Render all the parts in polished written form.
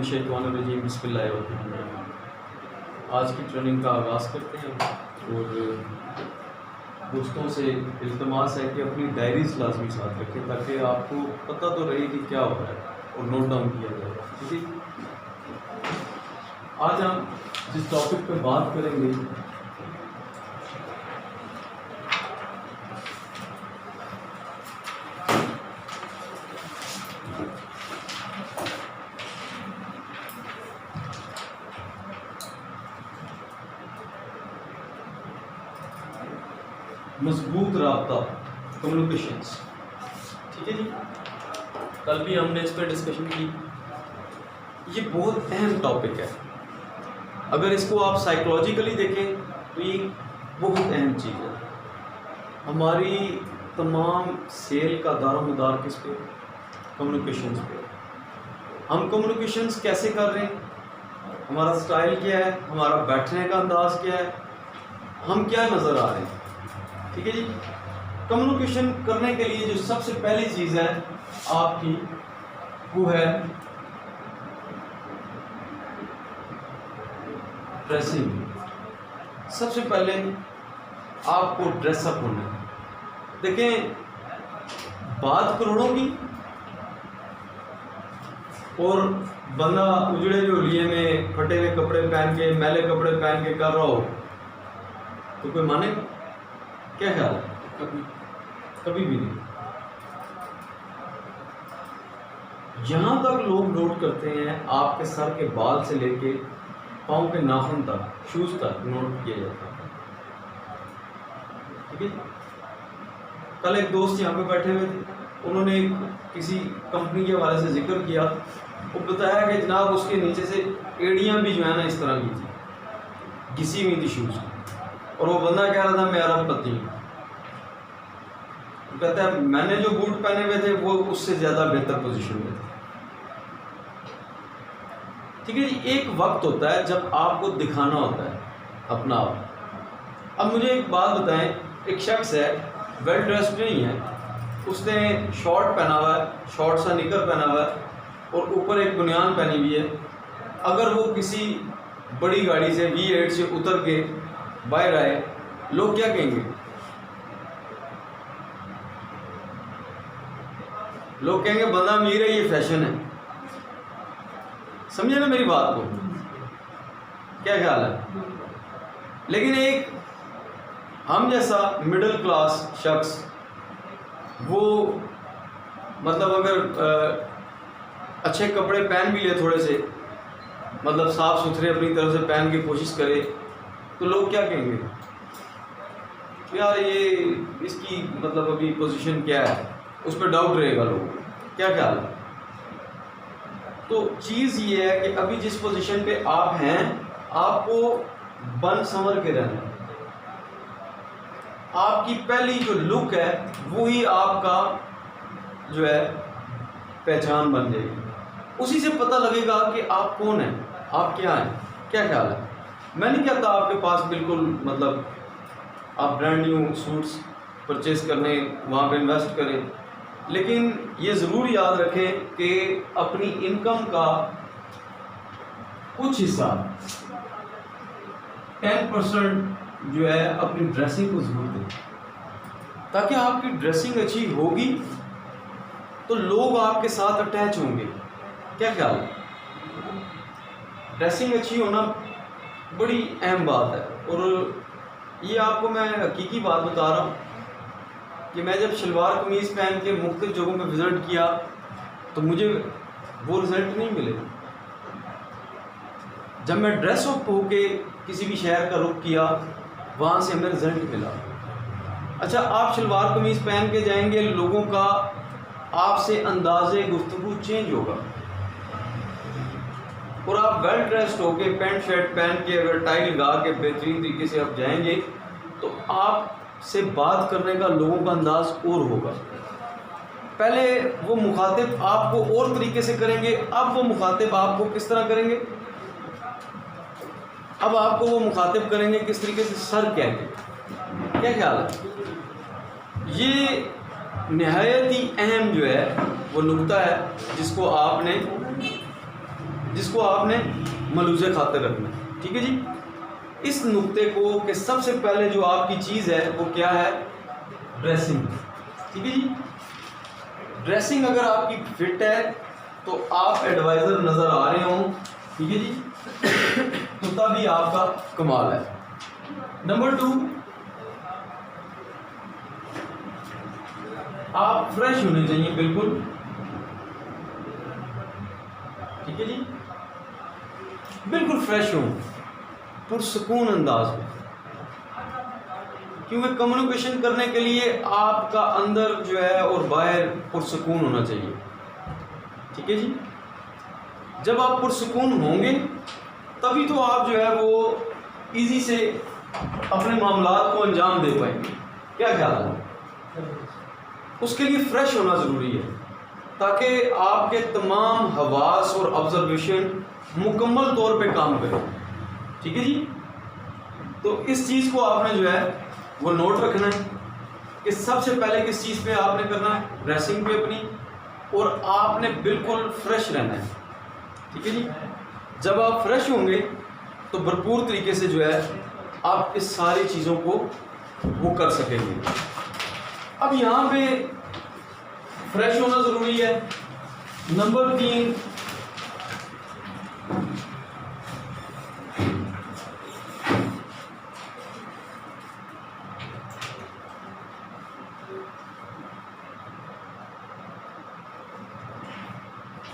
من الشیطان الرجیم بسم اللہ الرحمن الرحیم۔ آج کی ٹریننگ کا آغاز کرتے ہیں اور دوستوں سے التماس ہے کہ اپنی ڈائریز لازمی ساتھ رکھیں تاکہ آپ کو پتہ تو رہے کہ کیا ہو رہا ہے اور نوٹ ڈاؤن کیا جائے گا، ٹھیک ہے؟ آج ہم جس ٹاپک پہ بات کریں گے مضبوط رابطہ، کمیونیکیشنس، ٹھیک ہے جی۔ کل بھی ہم نے اس پہ ڈسکشن کی۔ یہ بہت اہم ٹاپک ہے، اگر اس کو آپ سائیکولوجیکلی دیکھیں تو یہ بہت اہم چیز ہے۔ ہماری تمام سیل کا دار و مدار کس پہ؟ کمیونیکیشنس پہ۔ ہم کمیونیکیشنس کیسے کر رہے ہیں؟ ہمارا سٹائل کیا ہے؟ ہمارا بیٹھنے کا انداز کیا ہے؟ ہم کیا نظر آ رہے ہیں؟ ٹھیک ہے جی۔ کمیونیکیشن کرنے کے لیے جو سب سے پہلی چیز ہے آپ کی وہ ہے ڈریسنگ۔ سب سے پہلے آپ کو ڈریس اپ ہونا ہے۔ دیکھیں، بات کروڑوں کی اور بندہ اجڑے جو لیے میں پھٹے ہوئے کپڑے پہن کے، میلے کپڑے پہن کے کر رہا ہو تو کوئی مانے گا؟ کیا خیال ہے؟ کبھی بھی نہیں۔ یہاں تک لوگ نوٹ کرتے ہیں، آپ کے سر کے بال سے لے کے پاؤں کے ناخن تک، شوز تک نوٹ کیا جاتا ہے، ٹھیک ہے۔ کل ایک دوست یہاں پہ بیٹھے ہوئے تھے، انہوں نے کسی کمپنی کے حوالے سے ذکر کیا، وہ بتایا کہ جناب اس کے نیچے سے ایڑیاں بھی جو ہے نا اس طرح کی تھی، گھسی ہوئی تھی شوز، اور وہ بندہ کہہ رہا تھا میں عرب پتی ہوں۔ کہتا ہے میں نے جو بوٹ پہنے ہوئے تھے وہ اس سے زیادہ بہتر پوزیشن میں تھے، ٹھیک ہے جی۔ ایک وقت ہوتا ہے جب آپ کو دکھانا ہوتا ہے اپنا آپ۔ اب مجھے ایک بات بتائیں، ایک شخص ہے ویل ڈریسڈ نہیں ہے، اس نے شارٹ پہنا ہوا ہے، شارٹ سا نکر پہنا ہوا ہے اور اوپر ایک بنیان پہنی ہوئی ہے، اگر وہ کسی بڑی گاڑی سے V8 سے اتر کے باہر آئے، لوگ کیا کہیں گے؟ لوگ کہیں گے بندہ امیر ہے، یہ فیشن ہے۔ سمجھے نا میری بات کو؟ کیا خیال ہے؟ لیکن ایک ہم جیسا مڈل کلاس شخص، وہ مطلب اگر اچھے کپڑے پہن بھی لے، تھوڑے سے مطلب صاف ستھرے اپنی طرف سے پہن کی کوشش کرے، تو لوگ کیا کہیں گے؟ یار یہ اس کی مطلب ابھی پوزیشن کیا ہے، اس پہ ڈاؤٹ رہے گا لوگ۔ کیا خیال ہے؟ تو چیز یہ ہے کہ ابھی جس پوزیشن پہ آپ ہیں، آپ کو بن سنور کے رہنا ہے۔ آپ کی پہلی جو لک ہے وہی آپ کا جو ہے پہچان بن جائے گی، اسی سے پتہ لگے گا کہ آپ کون ہیں، آپ کیا ہیں۔ کیا خیال ہے؟ میں نہیں کہتا آپ کے پاس بالکل مطلب آپ برانڈ نیو سوٹس پرچیز کرنے، وہاں پہ انویسٹ کریں، لیکن یہ ضرور یاد رکھیں کہ اپنی انکم کا کچھ حصہ 10% جو ہے اپنی ڈریسنگ کو ضرور دیں، تاکہ آپ کی ڈریسنگ اچھی ہوگی تو لوگ آپ کے ساتھ اٹیچ ہوں گے۔ کیا خیال ہے؟ ڈریسنگ اچھی ہونا بڑی اہم بات ہے، اور یہ آپ کو میں حقیقی بات بتا رہا ہوں کہ میں جب شلوار قمیض پہن کے مختلف جگہوں پہ وزٹ کیا تو مجھے وہ رزلٹ نہیں ملے۔ جب میں ڈریس اپ ہو کے کسی بھی شہر کا رخ کیا، وہاں سے ہمیں رزلٹ ملا۔ اچھا، آپ شلوار قمیض پہن کے جائیں گے، لوگوں کا آپ سے انداز گفتگو چینج ہوگا، اور آپ ویل ڈریسڈ ہو کے پینٹ شرٹ پہن کے اگر ٹائی لگا کے بہترین طریقے سے آپ جائیں گے تو آپ سے بات کرنے کا لوگوں کا انداز اور ہوگا۔ پہلے وہ مخاطب آپ کو اور طریقے سے کریں گے، اب وہ مخاطب آپ کو کس طرح کریں گے؟ اب آپ کو وہ مخاطب کریں گے کس طریقے سے؟ سر کہہ کے۔ کیا خیال ہے؟ یہ نہایت ہی اہم جو ہے وہ نقطہ ہے جس کو آپ نے جس کو آپ نے ملوز خاطر رکھنا ہے. ٹھیک ہے جی. اس نقطے کو کہ سب سے پہلے جو آپ کی چیز ہے وہ کیا ہے؟ ڈریسنگ. ٹھیک ہے جی. ڈریسنگ اگر آپ کی فٹ ہے تو آپ ایڈوائزر نظر آ رہے ہوں. ٹھیک ہے جی. تو تبھی آپ کا کمال ہے. نمبر 2، آپ فریش ہونے چاہیے بالکل. ٹھیک ہے جی. بالکل فریش ہوں، پرسکون انداز میں، کیونکہ کمیونیکیشن کرنے کے لیے آپ کا اندر جو ہے اور باہر پرسکون ہونا چاہیے. ٹھیک ہے جی. جب آپ پرسکون ہوں گے تبھی تو آپ جو ہے وہ ایزی سے اپنے معاملات کو انجام دے پائیں گے. کیا خیال ہے؟ اس کے لیے فریش ہونا ضروری ہے تاکہ آپ کے تمام حواس اور آبزرویشن مکمل طور پہ کام کریں. ٹھیک ہے جی. تو اس چیز کو آپ نے جو ہے وہ نوٹ رکھنا ہے کہ سب سے پہلے کس چیز پہ آپ نے کرنا ہے؟ ڈریسنگ پہ اپنی، اور آپ نے بالکل فریش رہنا ہے. ٹھیک ہے جی. جب آپ فریش ہوں گے تو بھرپور طریقے سے جو ہے آپ اس ساری چیزوں کو وہ کر سکیں گے. اب یہاں پہ فریش ہونا ضروری ہے. Number 3،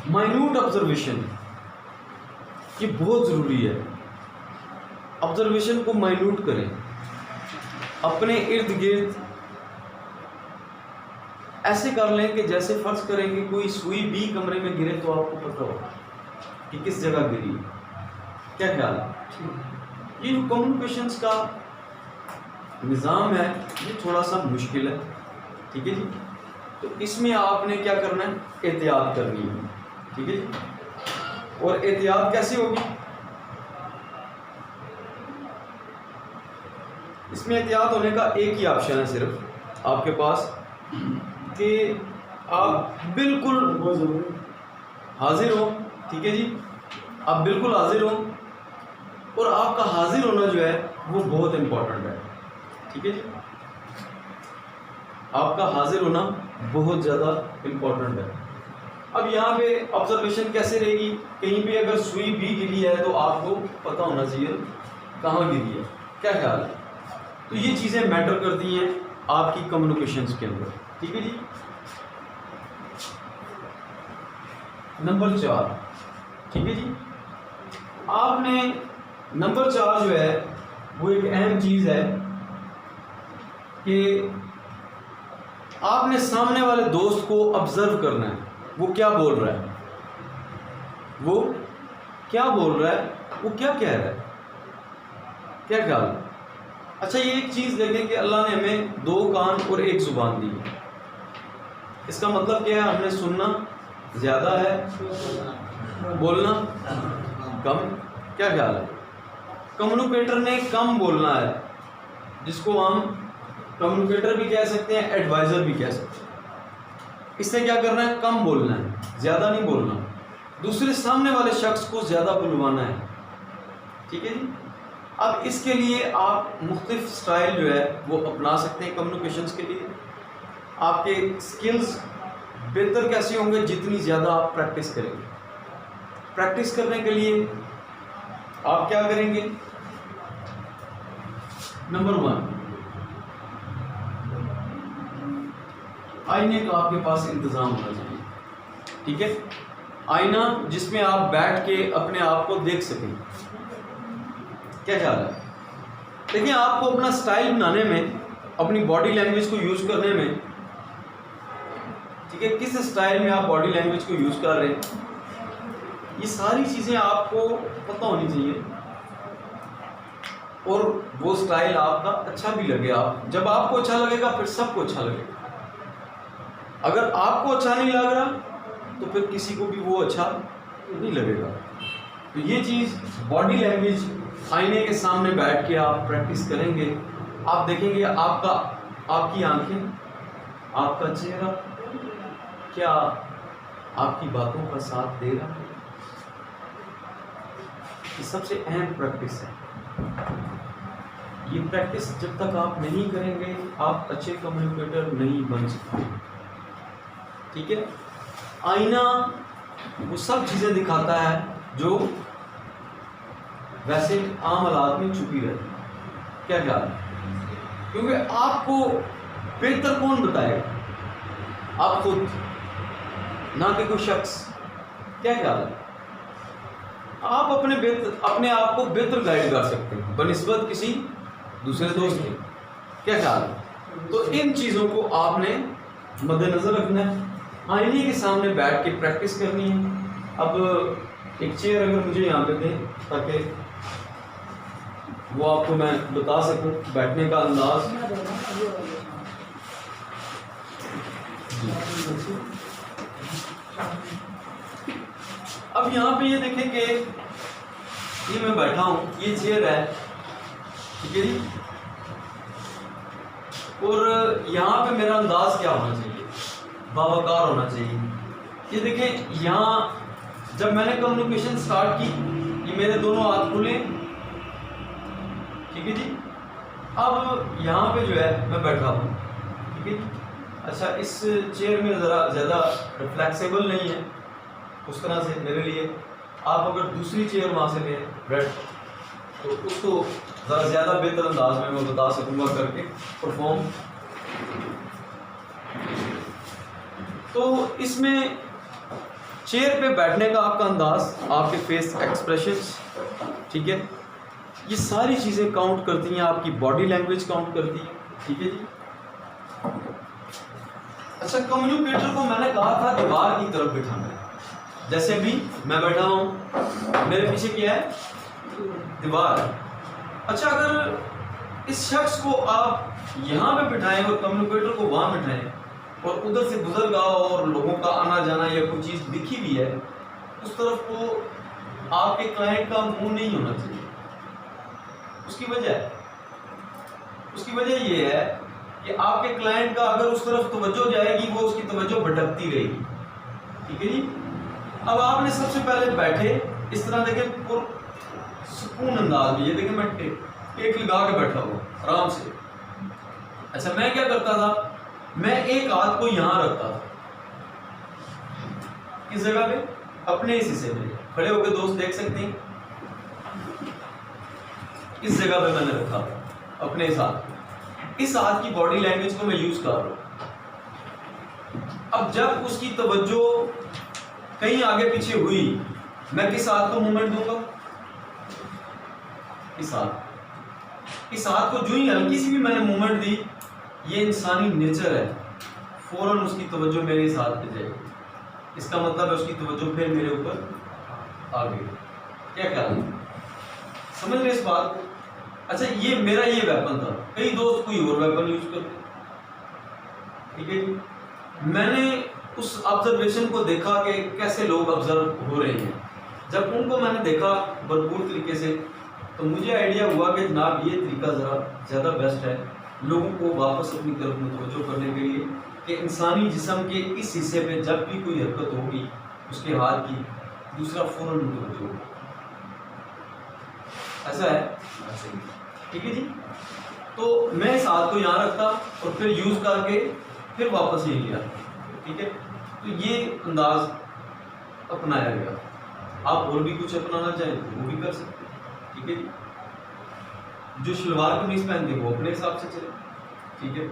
minute observation. یہ بہت ضروری ہے. آبزرویشن کو مائنوٹ کریں. اپنے ارد گرد ایسے کر لیں کہ جیسے فرض کریں کہ کوئی سوئی بھی کمرے میں گرے تو آپ کو پتہ ہو کہ کس جگہ گری. کیا خیال ہے؟ یہ جو کمیونیکیشنز کا نظام ہے یہ تھوڑا سا مشکل ہے. ٹھیک ہے جی. تو اس میں آپ نے کیا کرنا ہے؟ احتیاط کرنی ہے. ٹھیک ہے جی. اور احتیاط کیسے ہوگی؟ اس میں احتیاط ہونے کا ایک ہی آپشن ہے صرف آپ کے پاس، کہ آپ بالکل حاضر ہو. ٹھیک ہے جی. آپ بالکل حاضر ہو، اور آپ کا حاضر ہونا جو ہے وہ بہت امپورٹنٹ ہے. ٹھیک ہے جی. آپ کا حاضر ہونا بہت زیادہ امپورٹنٹ ہے. اب یہاں پہ آبزرویشن کیسے رہے گی؟ کہیں پہ اگر سوئی بھی گری ہے تو آپ کو پتہ ہونا چاہیے کہاں گری ہے. کیا خیال ہے؟ تو یہ چیزیں میٹر کرتی ہیں آپ کی کمیونیکیشنز کے اندر. ٹھیک ہے جی. نمبر 4. ٹھیک ہے جی. آپ نے نمبر 4 جو ہے وہ ایک اہم چیز ہے کہ آپ نے سامنے والے دوست کو آبزرو کرنا ہے. وہ کیا بول رہا ہے، وہ کیا بول رہا ہے، وہ کیا کہہ رہا ہے. کیا خیال ہے؟ اچھا، یہ ایک چیز دیکھیں کہ اللہ نے ہمیں 2 کان اور 1 زبان دی ہے. اس کا مطلب کیا ہے؟ ہم نے سننا زیادہ ہے، بولنا کم. کیا خیال ہے؟ کمیونیکیٹر نے کم بولنا ہے، جس کو ہم کمیونیکیٹر بھی کہہ سکتے ہیں، ایڈوائزر بھی کہہ سکتے ہیں. اس سے کیا کرنا ہے؟ کم بولنا ہے، زیادہ نہیں بولنا. دوسرے سامنے والے شخص کو زیادہ بلوانا ہے. ٹھیک ہے جی. اب اس کے لیے آپ مختلف سٹائل جو ہے وہ اپنا سکتے ہیں کمیونیکیشنز کے لیے. آپ کے سکلز بہتر کیسے ہوں گے؟ جتنی زیادہ آپ پریکٹس کریں گے. پریکٹس کرنے کے لیے آپ کیا کریں گے؟ نمبر 1، آئینے کا آپ کے پاس انتظام ہونا چاہیے. ٹھیک ہے. آئینہ جس میں آپ بیٹھ کے اپنے آپ کو دیکھ سکیں. کیا خیال ہے؟ دیکھیں، آپ کو اپنا سٹائل بنانے میں، اپنی باڈی لینگویج کو یوز کرنے میں، ٹھیک ہے، کس سٹائل میں آپ باڈی لینگویج کو یوز کر رہے ہیں، یہ ساری چیزیں آپ کو پتہ ہونی چاہیے. اور وہ سٹائل آپ کا اچھا بھی لگے. آپ جب آپ کو اچھا لگے گا پھر سب کو اچھا لگے گا. اگر آپ کو اچھا نہیں لگ رہا تو پھر کسی کو بھی وہ اچھا نہیں لگے گا. تو یہ چیز باڈی لینگویج آئینے کے سامنے بیٹھ کے آپ پریکٹس کریں گے. آپ دیکھیں گے آپ کی آنکھیں، آپ کا چہرہ کیا آپ کی باتوں کا ساتھ دے رہا ہے. یہ سب سے اہم پریکٹس ہے. یہ پریکٹس جب تک آپ نہیں کریں گے آپ اچھے کمیونیکیٹر نہیں بن سکتے. ٹھیک ہے. آئینہ وہ سب چیزیں دکھاتا ہے جو ویسے عام حالات میں چھپی رہتی. کیا خیال ہے؟ کیونکہ آپ کو بہتر کون بتائے گا؟ آپ خود، نہ کہ کوئی شخص. کیا خیال ہے؟ آپ اپنے آپ کو بہتر گائیڈ کر سکتے ہیں بنسبت کسی دوسرے دوست کے. کیا خیال ہے؟ تو ان چیزوں کو آپ نے مد نظر رکھنا ہے. آئینے کے سامنے بیٹھ کے پریکٹس کرنی ہے. اب ایک چیئر اگر مجھے یہاں پہ دیں تاکہ وہ آپ کو میں بتا سکوں بیٹھنے کا انداز. اب یہاں پہ یہ دیکھیں کہ یہ میں بیٹھا ہوں، یہ چیئر ہے. ٹھیک ہے جی. اور یہاں پہ میرا انداز کیا ہونا چاہیے؟ باوقار ہونا چاہیے. یہ دیکھیں یہاں جب میں نے کمیونیکیشن سٹارٹ کی یہ میرے دونوں ہاتھ کھلے. ٹھیک ہے جی. اب یہاں پہ جو ہے میں بیٹھا ہوں. ٹھیک ہے جی. اچھا اس چیئر میں ذرا زیادہ فلیکسیبل نہیں ہے اس طرح سے میرے لیے. آپ اگر دوسری چیئر وہاں سے لیں ریڈ تو اس کو ذرا زیادہ بہتر انداز میں بتا سکوں گا کر کے پرفارم. تو اس میں چیئر پہ بیٹھنے کا آپ کا انداز، آپ کے فیس ایکسپریشنز، ٹھیک ہے، یہ ساری چیزیں کاؤنٹ کرتی ہیں. آپ کی باڈی لینگویج کاؤنٹ کرتی ہے. ٹھیک ہے جی. اچھا کمیونیکیٹر کو میں نے کہا تھا دیوار کی طرف بٹھانا ہے. جیسے ابھی میں بیٹھا ہوں میرے پیچھے کیا ہے؟ دیوار ہے. اچھا اگر اس شخص کو آپ یہاں پہ بٹھائیں اور کمیونیکیٹر کو وہاں بٹھائیں اور ادھر سے گزر گا اور لوگوں کا آنا جانا یا کوئی چیز دکھی بھی ہے اس طرف کو آپ کے کلائنٹ کا منہ نہیں ہونا چاہیے. اس کی وجہ یہ ہے کہ آپ کے کلائنٹ کا اگر اس طرف توجہ جائے گی وہ اس کی توجہ بھٹکتی رہے گی. ٹھیک ہے جی. اب آپ نے سب سے پہلے بیٹھے اس طرح دیکھیں پر سکون انداز میں. یہ دیکھیں میں ٹیک لگا کے بیٹھا ہوں آرام سے. اچھا میں کیا کرتا تھا؟ میں ایک ہاتھ کو یہاں رکھتا تھا. کس جگہ پہ؟ اپنے اس حصے میں. کھڑے ہو کے دوست دیکھ سکتے ہیں اس جگہ پہ میں نے رکھا تھا اپنے ساتھ. اس ہاتھ کی باڈی لینگویج کو میں یوز کر رہا ہوں. اب جب اس کی توجہ کہیں آگے پیچھے ہوئی میں کس ہاتھ کو موومنٹ دوں گا؟ اس ہاتھ کو جو ہی ہلکی سی بھی میں نے موومنٹ دی، یہ انسانی نیچر ہے، فوراً اس کی توجہ میرے اس ہاتھ پہ جائے گی. اس کا مطلب ہے اس کی توجہ پھر میرے اوپر آ گئی. کیا خیال ہے؟ سمجھ رہے اس بات کو؟ اچھا یہ میرا یہ ویپن تھا. کئی دوست کوئی اور ویپن یوز کرتے. ٹھیک ہے جی. میں نے اس آبزرویشن کو دیکھا کہ کیسے لوگ آبزرو ہو رہے ہیں. جب ان کو میں نے دیکھا بھرپور طریقے سے تو مجھے آئیڈیا ہوا کہ جناب یہ طریقہ ذرا زیادہ بیسٹ ہے لوگوں کو واپس اپنی طرف متوجہ کرنے کے لیے کہ انسانی جسم کے اس حصے پہ جب بھی کوئی حرکت ہوگی اس کے ہاتھ کی دوسرا فوراً متوجہ ہوگا. ایسا ہے. ٹھیک ہے جی. تو میں اس ہاتھ کو یہاں رکھتا اور پھر یوز کر کے پھر واپس یہی لیا. ٹھیک ہے. تو یہ انداز اپنایا گیا. آپ اور بھی کچھ اپنانا چاہیں تو وہ بھی کر سکتے ہیں. ٹھیک ہے جی. جو شلوار قمیض پہنتے وہ اپنے حساب سے چلے. ٹھیک ہے.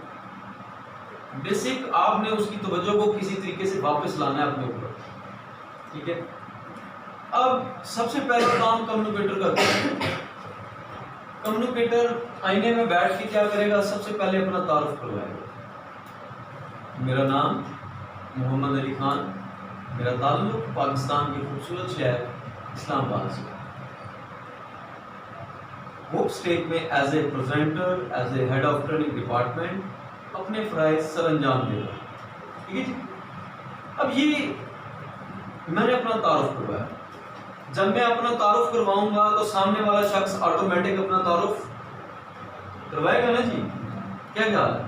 بیسک آپ نے اس کی توجہ کو کسی طریقے سے واپس لانا ہے اپنے اوپر. ٹھیک ہے. اب سب سے پہلا کام کمیونیکیٹر کرتا ہے. کمیونیکیٹر آئینے میں بیٹھ کے کیا کرے گا؟ سب سے پہلے اپنا تعارف کروائے گا. میرا نام محمد علی خان، میرا تعلق پاکستان کے خوبصورت شہر اسلام آباد سے. ہوپ اسٹیک میں as a presenter, as a head of training department اپنے فرائض سر انجام دے گا. ٹھیک ہے جی. اب یہ میں نے اپنا تعارف کروایا. جب میں اپنا تعارف کرواؤں گا تو سامنے والا شخص آٹومیٹک اپنا تعارف کروائے گا نا جی. کیا خیال ہے؟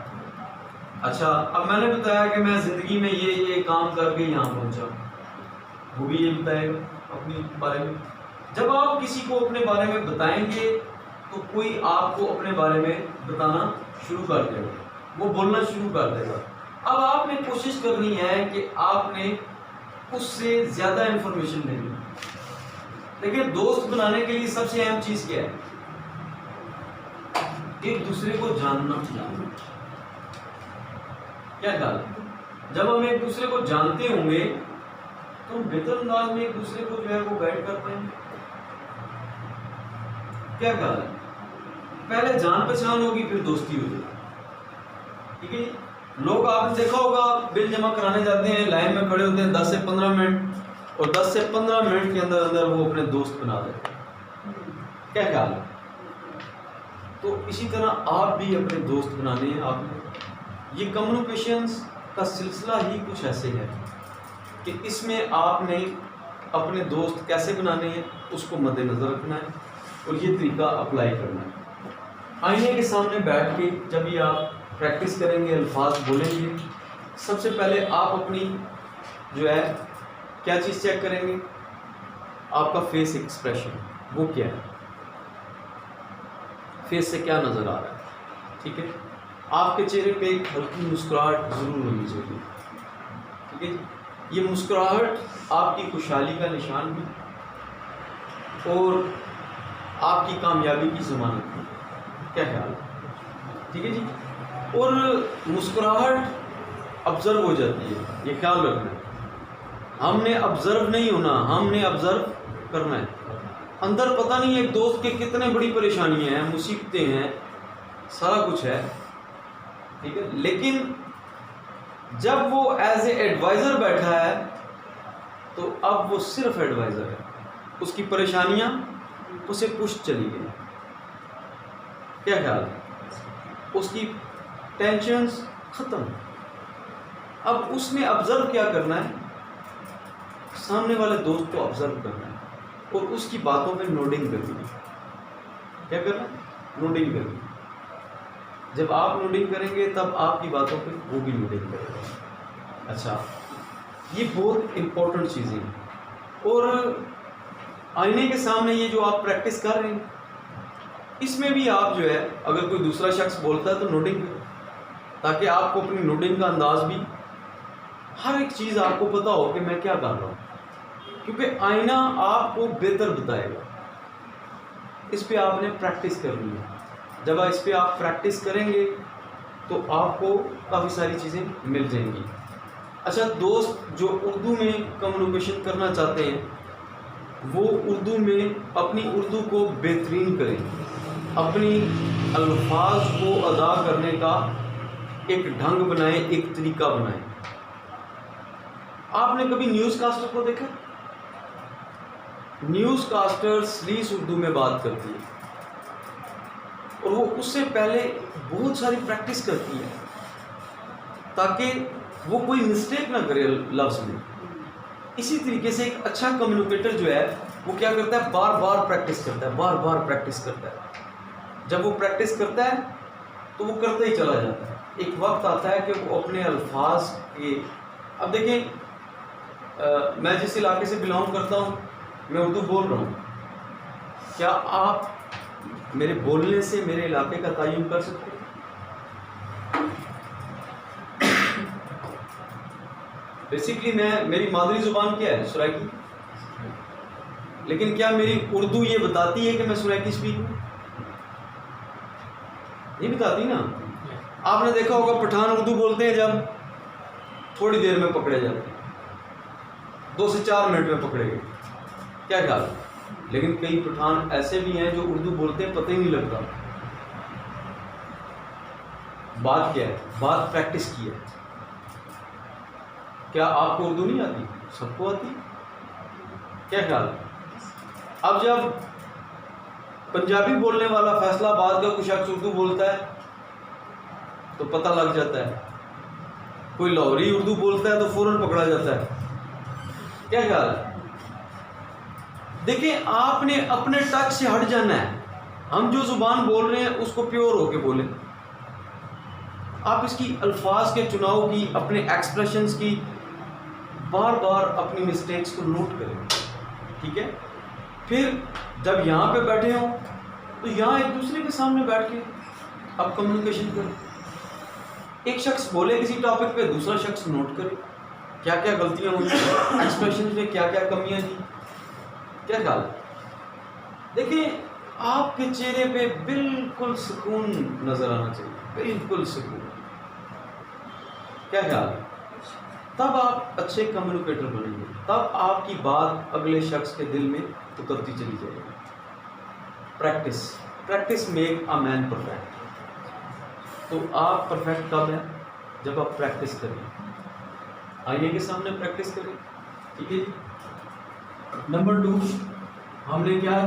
اچھا اب میں نے بتایا کہ میں زندگی میں یہ کام کر کے یہاں پہنچا، وہ بھی یہ بتائے گا اپنی بارے میں. جب آپ کسی کو اپنے بارے میں بتائیں گے تو کوئی آپ کو اپنے بارے میں بتانا شروع کر دے گا، وہ بولنا شروع کر دے گا. اب آپ نے کوشش کرنی ہے کہ آپ نے اس سے زیادہ انفارمیشن لینی. لیکن دوست بنانے کے لیے سب سے اہم چیز کیا ہے؟ ایک دوسرے کو جاننا. کیا خیال ہے؟ جب ہم ایک دوسرے کو جانتے ہوں گے تو ہم بہتر انداز میں ایک دوسرے کو جو ہے وہ گائیڈ کر پائیں گے. کیا خیال ہے؟ پہلے جان پہچان ہوگی پھر دوستی ہوگی. ٹھیک ہے. لوگ آپ نے دیکھا ہوگا بل جمع کرانے جاتے ہیں، لائن میں کھڑے ہوتے ہیں 10 سے 15 منٹ، اور 10 سے 15 منٹ کے اندر اندر وہ اپنے دوست بنا دیتے ہیں. کیا خیال ہے؟ تو اسی طرح آپ بھی اپنے دوست بنانے ہیں. آپ نے یہ کمیونیکیشنز کا سلسلہ ہی کچھ ایسے ہے کہ اس میں آپ نے اپنے دوست کیسے بنانے ہیں اس کو مد نظر رکھنا ہے اور یہ طریقہ اپلائی کرنا ہے. آئینے کے سامنے بیٹھ کے جب یہ آپ پریکٹس کریں گے، الفاظ بولیں گے، سب سے پہلے آپ اپنی جو ہے کیا چیز چیک کریں گے؟ آپ کا فیس ایکسپریشن وہ کیا ہے، فیس سے کیا نظر آ رہا ہے. ٹھیک ہے. آپ کے چہرے پہ ایک ہلکی مسکراہٹ ضرور ہونی چاہیے. ٹھیک ہے. یہ مسکراہٹ آپ کی خوشحالی کا نشان بھی اور آپ کی کامیابی کی ضمانت بھی. کیا خیال ہے؟ ٹھیک ہے جی. اور مسکراہٹ آبزرو ہو جاتی ہے، یہ خیال رکھنا ہے. ہم نے آبزرو نہیں ہونا، ہم نے آبزرو کرنا ہے. اندر پتہ نہیں ایک دوست کے کتنے بڑی پریشانیاں ہیں، مصیبتیں ہیں، سارا کچھ ہے. ٹھیک ہے. لیکن جب وہ ایز اے ایڈوائزر بیٹھا ہے تو اب وہ صرف ایڈوائزر ہے. اس کی پریشانیاں اسے پش چلی گئی. کیا خیال ہے؟ اس کی ٹینشنز ختم. اب اس نے آبزرو کیا کرنا ہے؟ سامنے والے دوست کو آبزرو کرنا ہے اور اس کی باتوں پہ نوڈنگ کرنی ہے. کیا کرنا ہے؟ نوڈنگ کرنی. جب آپ نوڈنگ کریں گے تب آپ کی باتوں پہ وہ بھی نوڈنگ کرے گا. اچھا، یہ بہت امپورٹنٹ چیزیں ہیں. اور آئینے کے سامنے یہ جو آپ پریکٹس کر رہے ہیں اس میں بھی آپ جو ہے اگر کوئی دوسرا شخص بولتا ہے تو نوڈنگ کریں تاکہ آپ کو اپنی نوڈنگ کا انداز بھی ہر ایک چیز آپ کو پتہ ہو کہ میں کیا کر رہا ہوں. کیونکہ آئینہ آپ کو بہتر بتائے گا. اس پہ آپ نے پریکٹس کرنی ہے. جب اس پہ آپ پریکٹس کریں گے تو آپ کو کافی ساری چیزیں مل جائیں گی. اچھا، دوست جو اردو میں کمیونیکیشن کرنا چاہتے ہیں وہ اردو میں اپنی اردو کو بہترین کریں، اپنی الفاظ کو ادا کرنے کا ایک ڈھنگ بنائیں، ایک طریقہ بنائیں. آپ نے کبھی نیوز کاسٹر کو دیکھا؟ نیوز کاسٹر سلیس اردو میں بات کرتی ہے اور وہ اس سے پہلے بہت ساری پریکٹس کرتی ہے تاکہ وہ کوئی مسٹیک نہ کرے لفظ میں. اسی طریقے سے ایک اچھا کمیونیکیٹر جو ہے وہ کیا کرتا ہے؟ بار بار پریکٹس کرتا ہے، بار بار پریکٹس کرتا ہے. جب وہ پریکٹس کرتا ہے تو وہ کرتا ہی چلا جاتا ہے. ایک وقت آتا ہے کہ وہ اپنے الفاظ کے، اب دیکھیں میں جس علاقے سے بلانگ کرتا ہوں میں اردو بول رہا ہوں، کیا آپ میرے بولنے سے میرے علاقے کا تعین کر سکتے ہیں؟ بیسیکلی میری مادری زبان کیا ہے؟ سرائکی. لیکن کیا میری اردو یہ بتاتی ہے کہ میں سرائکی اسپیک ہوں؟ نہیں بتاتی نا. آپ نے دیکھا ہوگا پٹھان اردو بولتے ہیں جب تھوڑی دیر میں پکڑے جاتے ہیں، 2 سے 4 منٹ میں پکڑے گئے. کیا خیال ہے؟ لیکن کئی پٹھان ایسے بھی ہیں جو اردو بولتے ہیں پتہ ہی نہیں لگتا. بات کیا ہے؟ بات پریکٹس کی ہے. کیا آپ کو اردو نہیں آتی؟ سب کو آتی. کیا خیال ہے؟ اب جب پنجابی بولنے والا فیصلہ آباد کا کوئی شخص اردو بولتا ہے تو پتہ لگ جاتا ہے. کوئی لاہوری اردو بولتا ہے تو فوراً پکڑا جاتا ہے. کیا خیال ہے؟ دیکھیں آپ نے اپنے ٹچ سے ہٹ جانا ہے. ہم جو زبان بول رہے ہیں اس کو پیور ہو کے بولیں. آپ اس کی الفاظ کے چناؤ کی، اپنے ایکسپریشنز کی بار بار اپنی مسٹیکس کو نوٹ کریں. ٹھیک ہے. پھر جب یہاں پہ بیٹھے ہوں تو یہاں ایک دوسرے کے سامنے بیٹھ کے اب کمیونیکیشن کریں. ایک شخص بولے کسی ٹاپک پہ، دوسرا شخص نوٹ کرے کیا کیا غلطیاں ہوئی، ایکسپریشن میں کیا کیا کمیاں تھیں. کیا خیال ہے؟ دیکھیں آپ کے چہرے پہ بالکل سکون نظر آنا چاہیے، بالکل سکون. کیا خیال ہے؟ تب آپ اچھے کمیونیکیٹر بنیں گے، تب آپ کی بات اگلے شخص کے دل میں اترتی چلی جائے گی. Practice make a man perfect. تو آپ پرفیکٹ کب ہیں؟ جب آپ پریکٹس کریں، آئینے کے سامنے پریکٹس کریں. ٹھیک ہے جی. نمبر 2 ہم نے کیا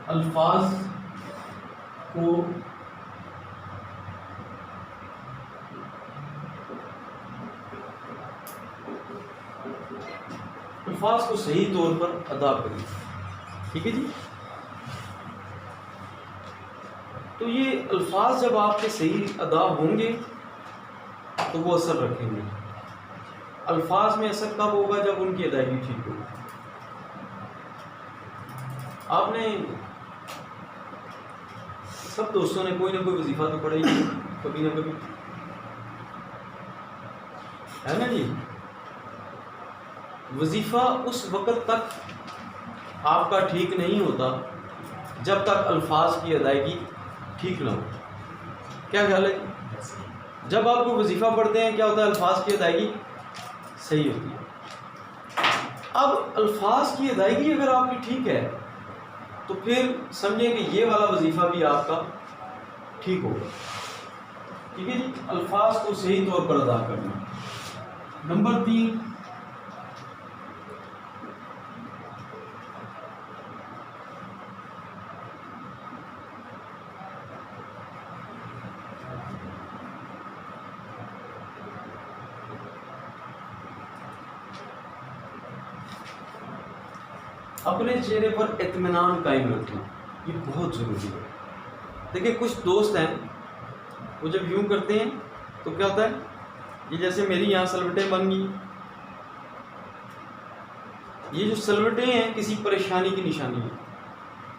الفاظ کو صحیح طور پر ادا کریں. ٹھیک ہے جی. تو یہ الفاظ جب آپ کے صحیح ادا ہوں گے تو وہ اثر رکھیں گے. الفاظ میں اثر کب ہوگا؟ جب ان کی ادائیگی ٹھیک ہوگی. آپ نے سب دوستوں نے کوئی نہ کوئی وظیفہ تو پڑھا ہی کبھی نہ کبھی، ہے نا جی. وظیفہ اس وقت تک آپ کا ٹھیک نہیں ہوتا جب تک الفاظ کی ادائیگی ٹھیک نہ ہو. کیا خیال ہے؟ جب آپ کو وظیفہ پڑھتے ہیں کیا ہوتا ہے؟ الفاظ کی ادائیگی صحیح ہوتی ہے. اب الفاظ کی ادائیگی اگر آپ کی ٹھیک ہے تو پھر سمجھیں کہ یہ والا وظیفہ بھی آپ کا ٹھیک ہوگا. ٹھیک ہے جی. الفاظ کو صحیح طور پر ادا کرنا. نمبر 3 اپنے چہرے پر اطمینان قائم رکھنا. یہ بہت ضروری ہے. دیکھیں کچھ دوست ہیں وہ جب یوں کرتے ہیں تو کیا ہوتا ہے، یہ جیسے میری یہاں سلوٹیں بن گئی، یہ جو سلوٹیں ہیں کسی پریشانی کی نشانی ہے.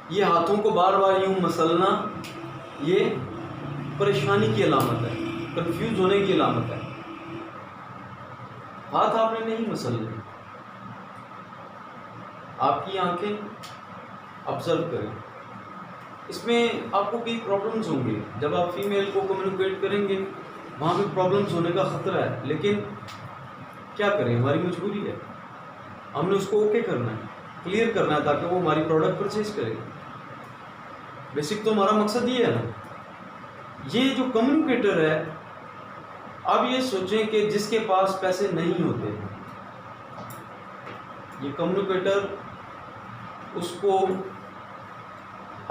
یہ ہاتھوں کو بار بار یوں مسلنا یہ پریشانی کی علامت ہے، کنفیوز ہونے کی علامت ہے. ہاتھ آپ نے نہیں مسلنے. آپ کی آنکھیں آبزرو کریں. اس میں آپ کو کئی پرابلمز ہوں گے. جب آپ فیمیل کو کمیونیکیٹ کریں گے وہاں پہ پرابلمز ہونے کا خطرہ ہے، لیکن کیا کریں، ہماری مجبوری ہے. ہم نے اس کو اوکے کرنا ہے، کلیئر کرنا ہے تاکہ وہ ہماری پروڈکٹ پرچیز کرے. بیسک تو ہمارا مقصد یہ ہے نا. یہ جو کمیونیکیٹر ہے، اب یہ سوچیں کہ جس کے پاس پیسے نہیں ہوتے، یہ کمیونیکیٹر اس کو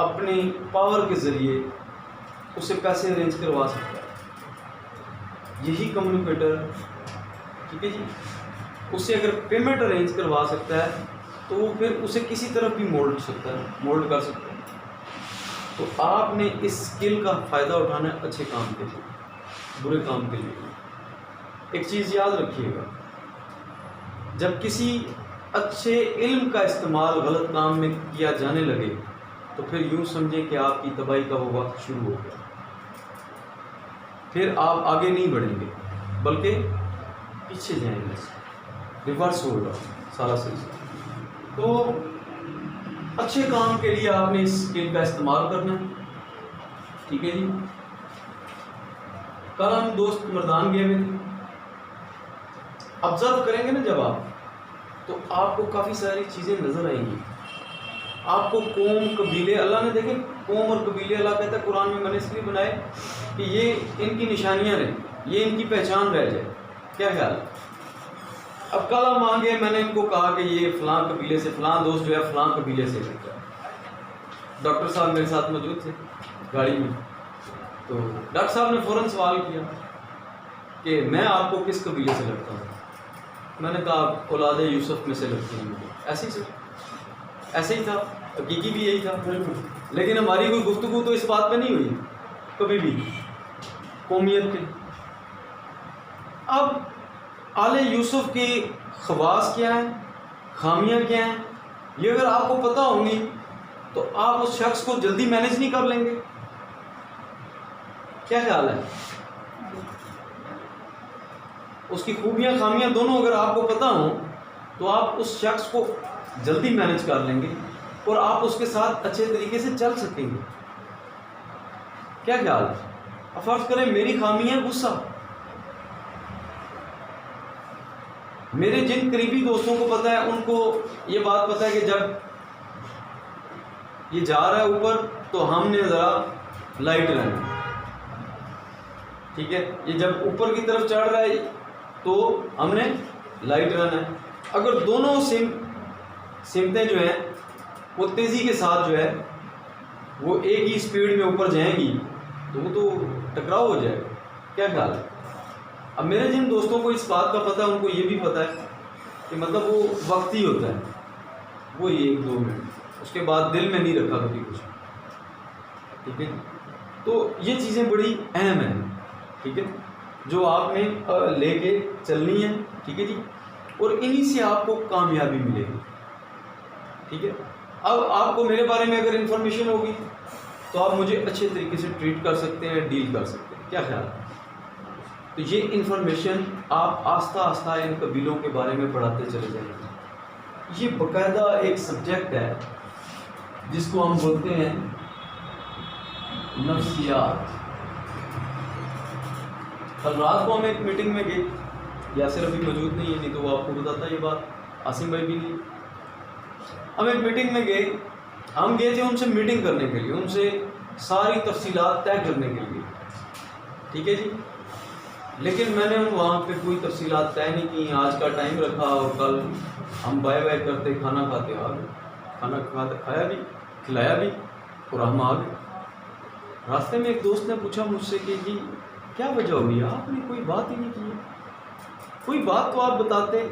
اپنی پاور کے ذریعے اسے پیسے ارینج کروا سکتا ہے. یہی کمیونیکیٹر، ٹھیک ہے جی، اسے اگر پیمنٹ ارینج کروا سکتا ہے تو وہ پھر اسے کسی طرف بھی مولڈ کر سکتا ہے. تو آپ نے اس اسکل کا فائدہ اٹھانا ہے اچھے کام کے لیے، برے کام کے لیے. ایک چیز یاد رکھیے گا، جب کسی اچھے علم کا استعمال غلط کام میں کیا جانے لگے تو پھر یوں سمجھیں کہ آپ کی تباہی کا وہ وقت شروع ہو گیا. پھر آپ آگے نہیں بڑھیں گے بلکہ پیچھے جائیں گے، ریورس ہوگا سارا سلسلہ. تو اچھے کام کے لیے آپ نے اس اسکل کا استعمال کرنا ہے. ٹھیک ہے جی. کل ہم دوست مردان گئے ہوئے تھے. آبزرو کریں گے نا جب آپ، تو آپ کو کافی ساری چیزیں نظر آئیں گی. آپ کو قوم، قبیلے، اللہ نے دیکھیں قوم اور قبیلے اللہ کہتا ہے قرآن میں نے اس لیے بنائے کہ یہ ان کی نشانیاں رہیں، یہ ان کی پہچان رہ جائے. کیا خیال ہے؟ اب کل ہم آگے میں نے ان کو کہا کہ یہ فلاں قبیلے سے، فلاں دوست جو ہے فلاں قبیلے سے کرتا ہے. ڈاکٹر صاحب میرے ساتھ موجود تھے گاڑی میں. تو ڈاکٹر صاحب نے فوراً سوال کیا کہ میں آپ کو کس قبیلے سے لگتا ہوں؟ میں نے کہا اولاد یوسف میں سے لگتی ہیں مجھے. ایسے ہی سر، ایسے ہی تھا، حقیقی بھی یہی تھا. لیکن ہماری کوئی گفتگو تو اس بات پہ نہیں ہوئی کبھی بھی. قومیت کے. اب آل یوسف کی خواص کیا ہیں, خامیاں کیا ہیں, یہ اگر آپ کو پتہ ہوں گی تو آپ اس شخص کو جلدی مینیج نہیں کر لیں گے. کیا خیال ہے؟ اس کی خوبیاں خامیاں دونوں اگر آپ کو پتہ ہوں تو آپ اس شخص کو جلدی مینیج کر لیں گے اور آپ اس کے ساتھ اچھے طریقے سے چل سکیں گے. کیا خیال ہے؟ اب فرض کریں میری خامی ہے غصہ. میرے جن قریبی دوستوں کو پتہ ہے ان کو یہ بات پتہ ہے کہ جب یہ جا رہا ہے اوپر تو ہم نے ذرا لائٹ رہنا, ٹھیک ہے. یہ جب اوپر کی طرف چڑھ رہا ہے تو ہم نے لائٹ رہنا ہے. اگر دونوں سمتیں جو ہیں وہ تیزی کے ساتھ جو ہے وہ ایک ہی اسپیڈ میں اوپر جائیں گی تو وہ تو ٹکراؤ ہو جائے گا. کیا خیال ہے؟ اب میرے جن دوستوں کو اس بات کا پتہ ہے ان کو یہ بھی پتہ ہے کہ مطلب وہ وقتی ہوتا ہے, وہ 1-2 منٹ, اس کے بعد دل میں نہیں رکھا کبھی کچھ, ٹھیک ہے. تو یہ چیزیں بڑی اہم ہیں, ٹھیک ہے, جو آپ نے لے کے چلنی ہے, ٹھیک ہے جی, اور انہی سے آپ کو کامیابی ملے گی, ٹھیک ہے. اب آپ کو میرے بارے میں اگر انفارمیشن ہوگی تو آپ مجھے اچھے طریقے سے ٹریٹ کر سکتے ہیں, ڈیل کر سکتے ہیں. کیا خیال ہے؟ تو یہ انفارمیشن آپ آہستہ آہستہ ان قبیلوں کے بارے میں پڑھاتے چلے جائیں گے. یہ باقاعدہ ایک سبجیکٹ ہے جس کو ہم بولتے ہیں نفسیات. کل رات کو ہم ایک میٹنگ میں گئے, یاسر ابھی موجود نہیں ہے, نہیں تو وہ آپ کو بتاتا یہ بات, عاصم بھائی بھی نہیں. ہم ایک میٹنگ میں گئے, ہم گئے تھے ان سے میٹنگ کرنے کے لیے, ان سے ساری تفصیلات طے کرنے کے لیے, ٹھیک ہے جی. لیکن میں نے وہاں پہ کوئی تفصیلات طے نہیں کی. آج کا ٹائم رکھا اور کل ہم بائے بائے کرتے کھانا کھاتے آ گئے, کھانا کھایا بھی, کھلایا بھی اور ہم آ گئے. راستے میں ایک دوست نے پوچھا مجھ سے کہ جی کیا وجہ ہوئی, آپ نے کوئی بات ہی نہیں کی, کوئی بات تو آپ بتاتے,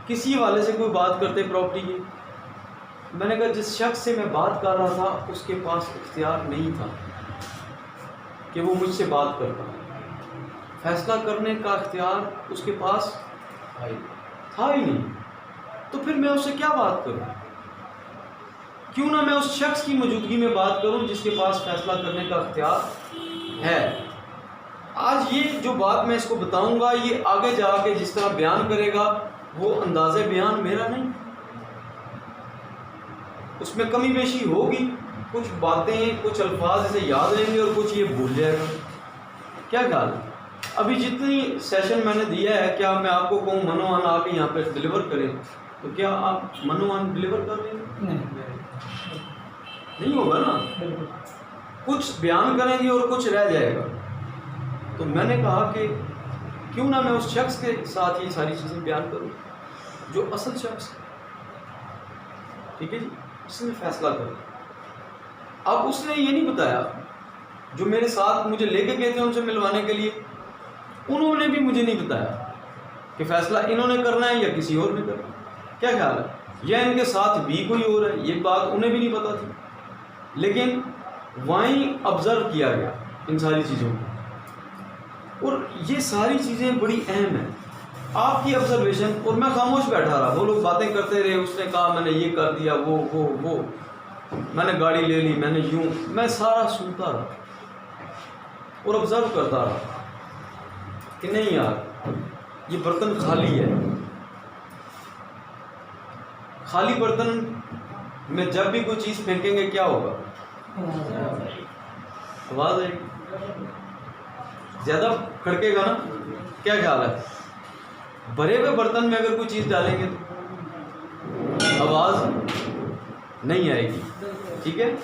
کسی حوالے سے کوئی بات کرتے پراپرٹی کی. میں نے کہا جس شخص سے میں بات کر رہا تھا اس کے پاس اختیار نہیں تھا کہ وہ مجھ سے بات کرتا, فیصلہ کرنے کا اختیار اس کے پاس تھا ہی نہیں. تو پھر میں اس سے کیا بات کروں؟ کیوں نہ میں اس شخص کی موجودگی میں بات کروں جس کے پاس فیصلہ کرنے کا اختیار ہے. آج یہ جو بات میں اس کو بتاؤں گا یہ آگے جا کے جس طرح بیان کرے گا وہ انداز بیان میرا نہیں, اس میں کمی بیشی ہوگی, کچھ باتیں کچھ الفاظ اسے یاد رہیں گے اور کچھ یہ بھول جائے گا. کیا خیال ہے؟ ابھی جتنی سیشن میں نے دیا ہے کیا میں آپ کو کہوں منوان آپ یہاں پہ ڈلیور کریں تو کیا آپ منوان ڈلیور کر لیں گے؟ نہیں ہوگا نا, کچھ بیان کریں گے اور کچھ رہ جائے گا. تو میں نے کہا کہ کیوں نہ میں اس شخص کے ساتھ یہ ساری چیزیں بیان کروں جو اصل شخص ہے, ٹھیک ہے جی, اس نے فیصلہ کریں. اب اس نے یہ نہیں بتایا, جو میرے ساتھ مجھے لے کے گئے تھے ان سے ملوانے کے لیے انہوں نے بھی مجھے نہیں بتایا کہ فیصلہ انہوں نے کرنا ہے یا کسی اور نے کرنا ہے. کیا خیال ہے؟ یا ان کے ساتھ بھی کوئی اور ہے, یہ بات انہیں بھی نہیں پتا تھی. لیکن وہیں آبزرو کیا گیا ان ساری چیزوں کو, اور یہ ساری چیزیں بڑی اہم ہیں. آپ کی آبزرویشن, اور میں خاموش بیٹھا رہا, وہ لوگ باتیں کرتے رہے, اس نے کہا میں نے یہ کر دیا, وہ میں نے گاڑی لے لی, میں نے یوں, میں سارا سنتا رہا اور آبزرو کرتا رہا کہ نہیں یار یہ برتن خالی ہے. خالی برتن میں جب بھی کوئی چیز پھینکیں گے کیا ہوگا؟ آواز آئے گی, زیادہ کھڑکے گا نا. کیا خیال ہے؟ بھرے ہوئے برتن میں اگر کوئی چیز ڈالیں گے تو آواز نہیں آئے گی, ٹھیک ہے.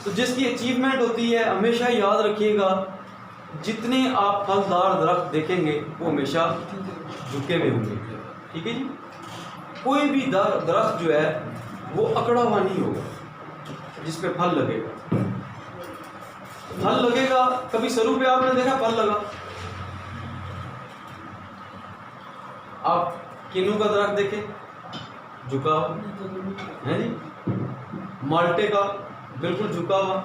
تو جس کی اچیومنٹ ہوتی ہے ہمیشہ یاد رکھیے گا جتنے آپ پھلدار درخت دیکھیں گے وہ ہمیشہ جھکے ہوئے ہوں گے, ٹھیک ہے جی. کوئی بھی درخت جو ہے وہ اکڑا ہوا نہیں ہوگا جس پہ پھل لگے گا. پھل لگے گا, کبھی سرو پہ آپ نے دیکھا پھل لگا؟ آپ کینو کا درخت دیکھیں جھکا ہوا ہے جی, مالٹے کا بالکل جھکا ہوا.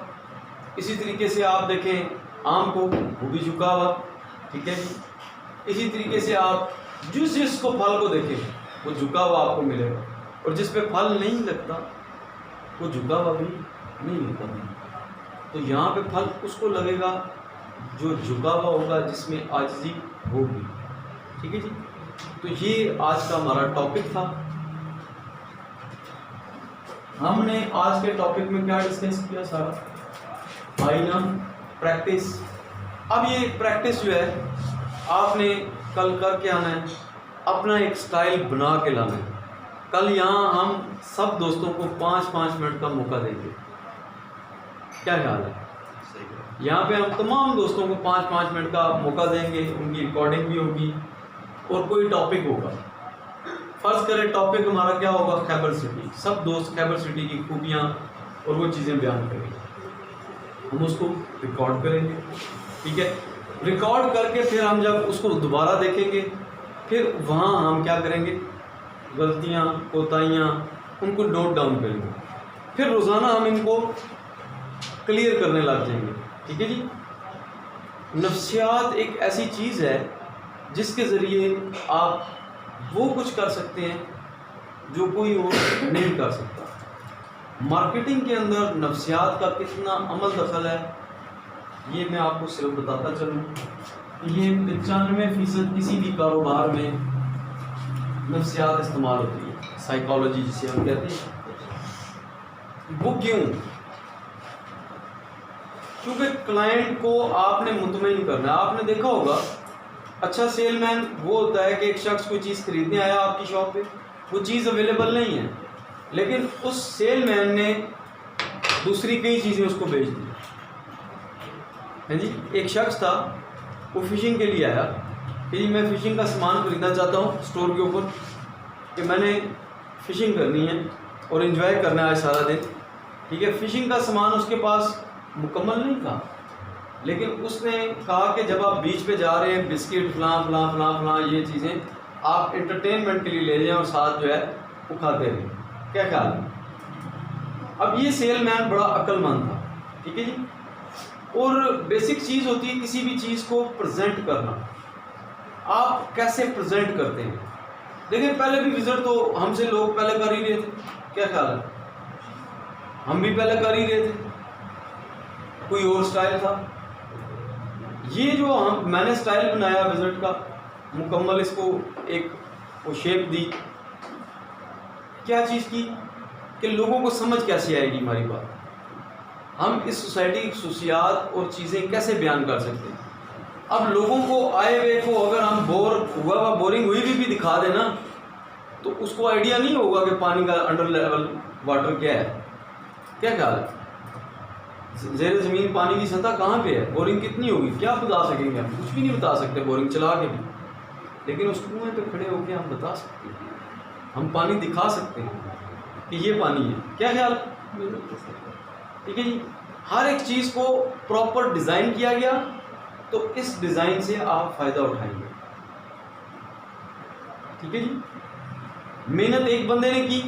اسی طریقے سے آپ دیکھیں آم کو وہ بھی جھکا ہوا، ٹھیک ہے جی. اسی طریقے سے آپ جس کو پھل کو دیکھیں وہ جھکا ہوا آپ کو ملے گا، اور جس پہ پھل نہیں لگتا وہ جھکا ہوا بھی نہیں ملتا. تو یہاں پہ پھل اس کو لگے گا جو جھکا ہوا ہوگا، جس میں عاجزی ہوگی. ٹھیک ہے جی. تو یہ آج کا ہمارا ٹاپک تھا. ہم نے آج کے ٹاپک میں کیا ڈسکس کیا سارا؟ آئینہ، پریکٹس. اب یہ پریکٹس جو ہے آپ نے کل کر کے آنا ہے، اپنا ایک سٹائل بنا کے لانا ہے. کل یہاں ہم سب دوستوں کو 5-5 منٹ کا موقع دیں گے. کیا خیال ہے؟ یہاں پہ ہم تمام دوستوں کو 5-5 منٹ کا موقع دیں گے، ان کی ریکارڈنگ بھی ہوگی اور کوئی ٹاپک ہوگا. فرض کریں ٹاپک ہمارا کیا ہوگا؟ خیبر سٹی. سب دوست خیبر سٹی کی خوبیاں اور وہ چیزیں بیان کریں گے. ہم اس کو ریکارڈ کریں گے. ٹھیک ہے. ریکارڈ کر کے پھر ہم جب اس کو دوبارہ دیکھیں گے، پھر وہاں ہم کیا کریں گے؟ غلطیاں، کوتاہیاں، ان کو نوٹ ڈاؤن کریں گے. پھر روزانہ ہم ان کو کلیئر کرنے لگ جائیں گے. ٹھیک ہے جی. نفسیات ایک ایسی چیز ہے جس کے ذریعے آپ وہ کچھ کر سکتے ہیں جو کوئی اور نہیں کر سکتا. مارکیٹنگ کے اندر نفسیات کا کتنا عمل دخل ہے یہ میں آپ کو صرف بتاتا چلوں. یہ 95% کسی بھی کاروبار میں نفسیات استعمال ہوتی ہے، سائیکالوجی جسے ہم کہتے ہیں. وہ کیوں؟ کیونکہ کلائنٹ کو آپ نے مطمئن کرنا ہے. آپ نے دیکھا ہوگا اچھا سیل مین وہ ہوتا ہے کہ ایک شخص کوئی چیز خریدنے آیا آپ کی شاپ پہ، وہ چیز اویلیبل نہیں ہے، لیکن اس سیل مین نے دوسری کئی چیزیں اس کو بیچ دی. ہاں جی. ایک شخص تھا وہ فشنگ کے لیے آیا کہ جی میں فشنگ کا سامان خریدنا چاہتا ہوں اسٹور کے اوپر، کہ میں نے فشنگ کرنی ہے اور انجوائے کرنا ہے آج سارا دن. ٹھیک ہے. فشنگ کا سامان اس کے پاس مکمل نہیں تھا، لیکن اس نے کہا کہ جب آپ بیچ پہ جا رہے ہیں بسکٹ فلاں فلاں فلاں فلاں یہ چیزیں آپ انٹرٹینمنٹ کے لیے لے جائیں اور ساتھ جو ہے وہ کھاتے رہیں. کیا خیال ہے؟ اب یہ سیل مین بڑا عقل مند تھا. ٹھیک ہے جی. اور بیسک چیز ہوتی ہے کسی بھی چیز کو پریزنٹ کرنا. آپ کیسے پریزنٹ کرتے ہیں؟ دیکھیں پہلے بھی وزٹ تو ہم سے لوگ پہلے کر ہی رہے تھے. کیا خیال ہے؟ ہم بھی پہلے کر ہی رہے تھے، کوئی اور سٹائل تھا. یہ جو میں نے سٹائل بنایا وزٹ کا مکمل، اس کو ایک وہ شیپ دی. کیا چیز کی کہ لوگوں کو سمجھ کیسے آئے گی ہماری بات، ہم اس سوسائٹی کی خصوصیات اور چیزیں کیسے بیان کر سکتے ہیں. اب لوگوں کو آئے ہوئے کو اگر ہم بورنگ ہوئی بھی دکھا دیں نا تو اس کو آئیڈیا نہیں ہوگا کہ پانی کا انڈر لیول واٹر کیا ہے. کیا خیال ہے؟ زیر زمین پانی کی سطح کہاں پہ ہے، بورنگ کتنی ہوگی، کیا بتا سکیں گے؟ ہم کچھ بھی نہیں بتا سکتے بورنگ چلا کے بھی، لیکن اس کنویں پہ کھڑے ہو کے ہم بتا سکتے ہیں، ہم پانی دکھا سکتے ہیں کہ یہ پانی ہے. کیا خیال؟ ٹھیک ہے جی. ہر ایک چیز کو پراپر ڈیزائن کیا گیا تو اس ڈیزائن سے آپ فائدہ اٹھائیں گے. ٹھیک ہے جی. محنت ایک بندے نے کی،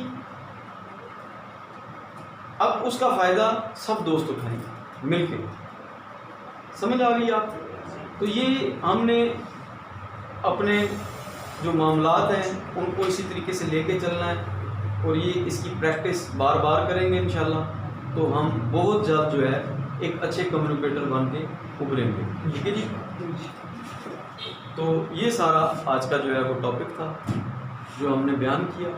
اب اس کا فائدہ سب دوست اٹھائیں گے مل کے. سمجھ آ گئی آپ؟ تو یہ ہم نے اپنے جو معاملات ہیں ان کو اسی طریقے سے لے کے چلنا ہے، اور یہ اس کی پریکٹس بار بار کریں گے انشاءاللہ تو ہم بہت جلد جو ہے ایک اچھے کمیونیکیٹر بن کے ابھریں گے. ٹھیک ہے جی. تو یہ سارا آج کا جو ہے وہ ٹاپک تھا جو ہم نے بیان کیا.